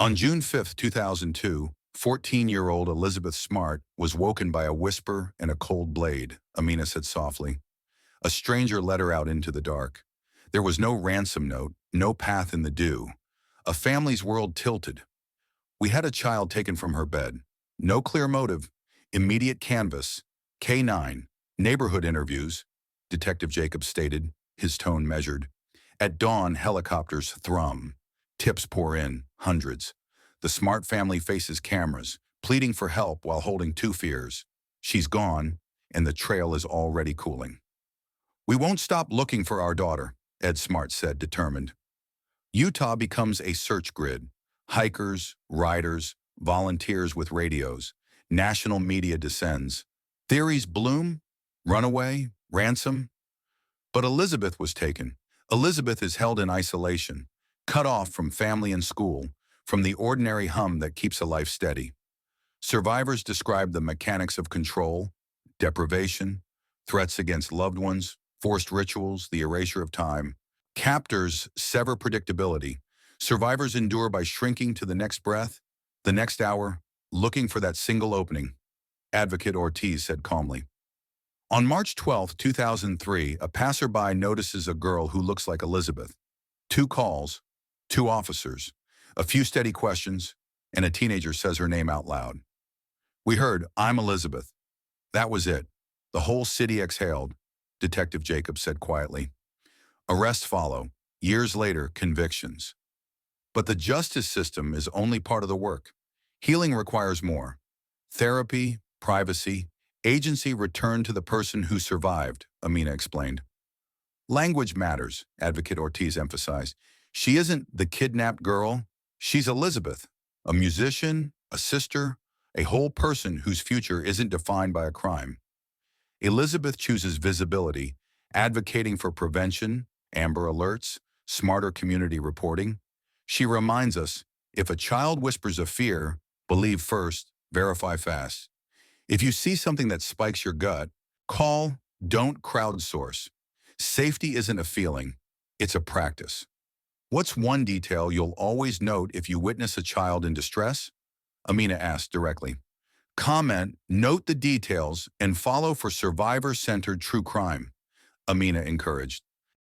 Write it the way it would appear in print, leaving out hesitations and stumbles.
On June 5, 2002, 14-year-old Elizabeth Smart was woken by a whisper and a cold blade, Amina said softly. A stranger led her out into the dark. There was no ransom note, no path in the dew. A family's world tilted. We had a child taken from her bed. No clear motive. Immediate canvas. K9. Neighborhood interviews, Detective Jacobs stated, his tone measured. At dawn, helicopters thrum. Tips pour in, hundreds. The Smart family faces cameras, pleading for help while holding two fears. She's gone, and the trail is already cooling. We won't stop looking for our daughter, Ed Smart said, determined. Utah becomes a search grid. Hikers, riders, volunteers with radios. National media descends. Theories bloom, runaway, ransom. But Elizabeth was taken. Elizabeth is held in isolation, cut off from family and school, from the ordinary hum that keeps a life steady. Survivors describe the mechanics of control, deprivation, threats against loved ones, forced rituals, the erasure of time. Captors sever predictability. Survivors endure by shrinking to the next breath, the next hour, looking for that single opening, Advocate Ortiz said calmly. On March 12, 2003, a passerby notices a girl who looks like Elizabeth. 2 calls, 2 officers, a few steady questions, and a teenager says her name out loud. We heard, "I'm Elizabeth." That was it. The whole city exhaled, Detective Jacobs said quietly. Arrests follow. Years later, convictions. But the justice system is only part of the work. Healing requires more. Therapy, privacy, agency returned to the person who survived, Amina explained. Language matters, Advocate Ortiz emphasized. She isn't the kidnapped girl. She's Elizabeth, a musician, a sister, a whole person whose future isn't defined by a crime. Elizabeth chooses visibility, advocating for prevention, Amber Alerts, smarter community reporting. She reminds us, if a child whispers a fear, believe first, verify fast. If you see something that spikes your gut, call, don't crowdsource. Safety isn't a feeling, it's a practice. What's one detail you'll always note if you witness a child in distress? Amina asked directly. Comment, note the details, and follow for survivor-centered true crime, Amina encouraged.